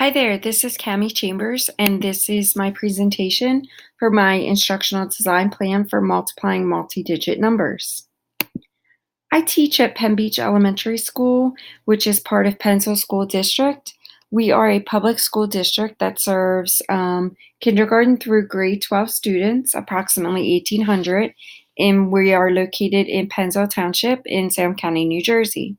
Hi there, this is Cami Chambers, and this is my presentation for my instructional design plan for multiplying multi-digit numbers. I teach at Penn Beach Elementary School, which is part of Pennsylvania School District. We are a public school district that serves kindergarten through grade 12 students, approximately 1,800, and we are located in Pennsylvania Township in Salem County, New Jersey.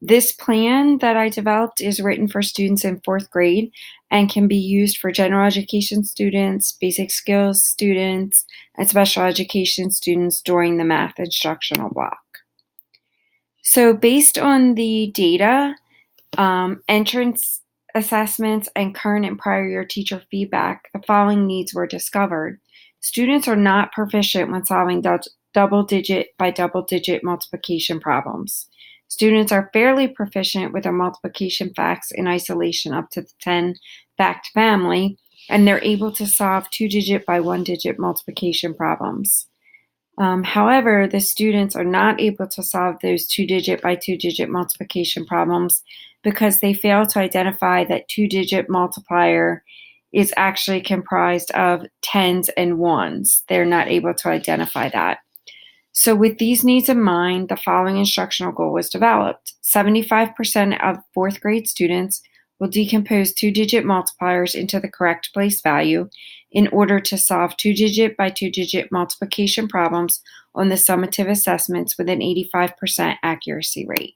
This plan that I developed is written for students in fourth grade and can be used for general education students, basic skills students, and special education students during the math instructional block. So based on the data, entrance assessments, and current and prior year teacher feedback, the following needs were discovered. Students are not proficient when solving double-digit by double-digit multiplication problems. Students are fairly proficient with their multiplication facts in isolation up to the 10 fact family, and they're able to solve two-digit by one-digit multiplication problems. However, the students are not able to solve those two-digit by two-digit multiplication problems because they fail to identify that two-digit multiplier is actually comprised of tens and ones. They're not able to identify that. So with these needs in mind, the following instructional goal was developed. 75% of fourth grade students will decompose two-digit multipliers into the correct place value in order to solve two-digit by two-digit multiplication problems on the summative assessments with an 85% accuracy rate.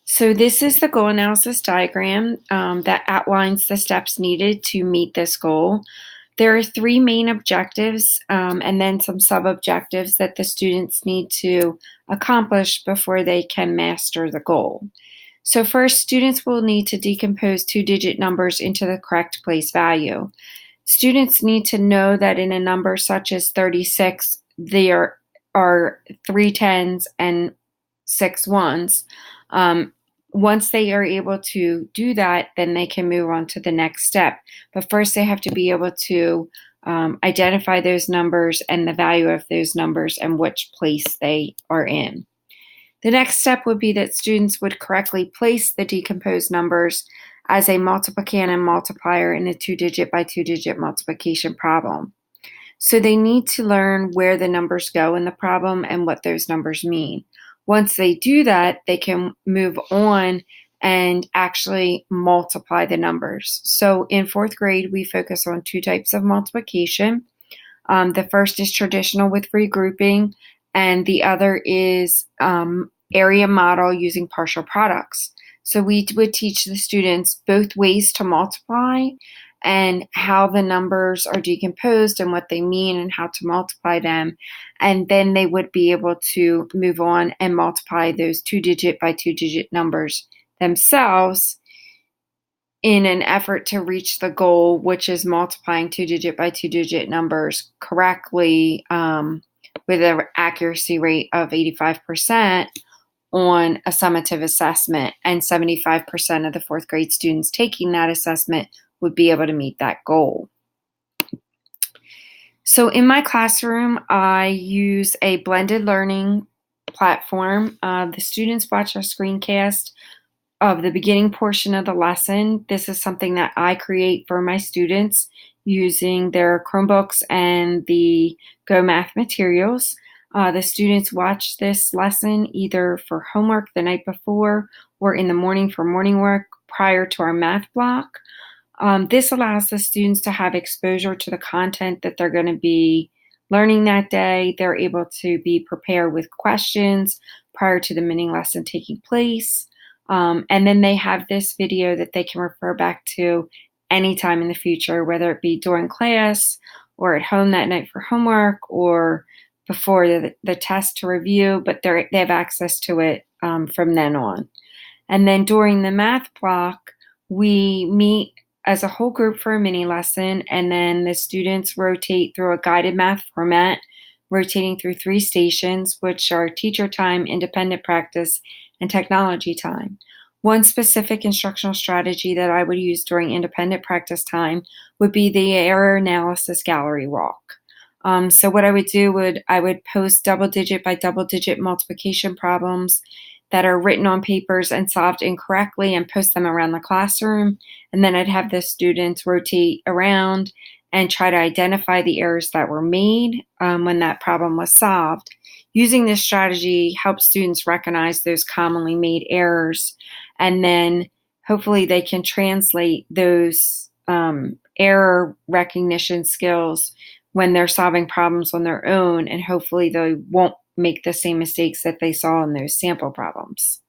So this is the goal analysis diagram that outlines the steps needed to meet this goal. There are three main objectives and then some sub-objectives that the students need to accomplish before they can master the goal. So first, students will need to decompose two-digit numbers into the correct place value. Students need to know that in a number such as 36, there are 3 tens and 6 ones. Once they are able to do that, then they can move on to the next step. But first, they have to be able to identify those numbers and the value of those numbers and which place they are in. The next step would be that students would correctly place the decomposed numbers as a multiplicand and multiplier in a two-digit by two-digit multiplication problem. So they need to learn where the numbers go in the problem and what those numbers mean. Once they do that, they can move on and actually multiply the numbers. So in fourth grade, we focus on two types of multiplication. The first is traditional with regrouping, and the other is area model using partial products. So we would teach the students both ways to multiply and how the numbers are decomposed and what they mean and how to multiply them. And then they would be able to move on and multiply those two-digit by two-digit numbers themselves in an effort to reach the goal, which is multiplying two-digit by two-digit numbers correctly with an accuracy rate of 85% on a summative assessment, and 75% of the fourth grade students taking that assessment would be able to meet that goal. So in my classroom, I use a blended learning platform. The students watch a screencast of the beginning portion of the lesson. This is something that I create for my students using their Chromebooks and the Go Math materials. The students watch this lesson either for homework the night before or in the morning for morning work prior to our math block. This allows the students to have exposure to the content that they're going to be learning that day. They're able to be prepared with questions prior to the mini lesson taking place. And then they have this video that they can refer back to anytime in the future, whether it be during class or at home that night for homework or before the test to review, but they have access to it from then on. And then during the math block, we meet as a whole group for a mini lesson, and then the students rotate through a guided math format, rotating through 3 stations, which are teacher time, independent practice, and technology time. One specific instructional strategy that I would use during independent practice time would be the error analysis gallery walk. So what I would do I would post double digit by double digit multiplication problems that are written on papers and solved incorrectly and post them around the classroom. And then I'd have the students rotate around and try to identify the errors that were made when that problem was solved. Using this strategy helps students recognize those commonly made errors, and then hopefully they can translate those error recognition skills when they're solving problems on their own, and hopefully they won't make the same mistakes that they saw in those sample problems.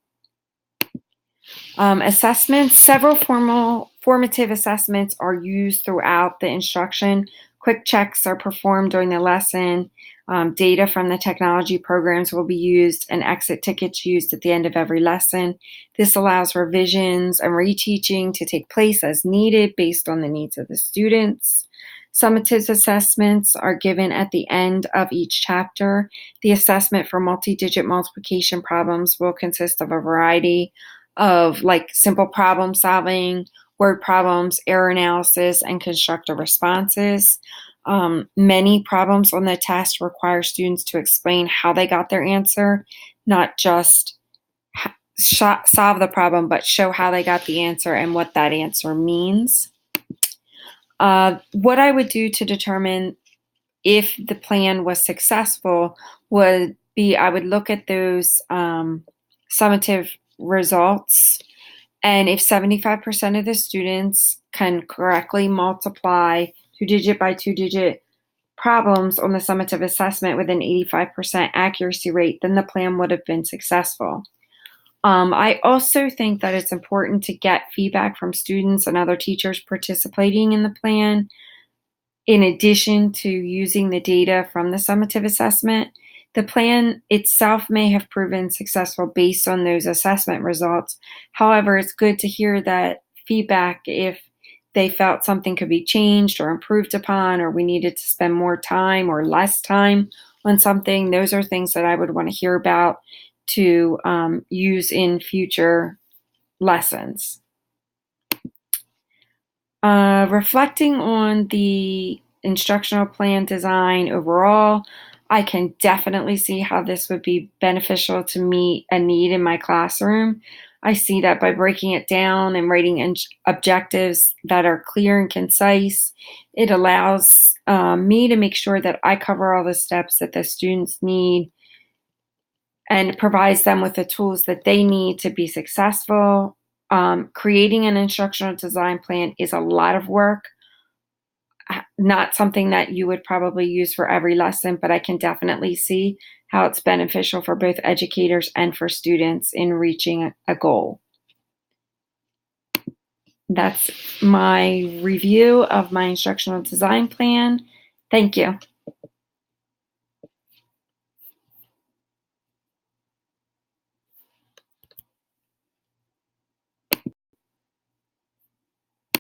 Assessments. Several formative assessments are used throughout the instruction. Quick checks are performed during the lesson. Data from the technology programs will be used, and exit tickets used at the end of every lesson. This allows revisions and reteaching to take place as needed based on the needs of the students. Summative assessments are given at the end of each chapter. The assessment for multi-digit multiplication problems will consist of a variety of simple problem solving, word problems, error analysis, and constructive responses. Many problems on the test require students to explain how they got their answer, not just solve the problem, but show how they got the answer and what that answer means. What I would do to determine if the plan was successful would be I would look at those summative results, and if 75% of the students can correctly multiply two-digit by two-digit problems on the summative assessment with an 85% accuracy rate, then the plan would have been successful. I also think that it's important to get feedback from students and other teachers participating in the plan, in addition to using the data from the summative assessment. The plan itself may have proven successful based on those assessment results. However, it's good to hear that feedback if they felt something could be changed or improved upon, or we needed to spend more time or less time on something. Those are things that I would want to hear about to use in future lessons. Reflecting on the instructional plan design overall, I can definitely see how this would be beneficial to meet a need in my classroom. I see that by breaking it down and writing objectives that are clear and concise, it allows me to make sure that I cover all the steps that the students need and provides them with the tools that they need to be successful. Creating an instructional design plan is a lot of work, not something that you would probably use for every lesson, but I can definitely see how it's beneficial for both educators and for students in reaching a goal. That's my review of my instructional design plan. Thank you.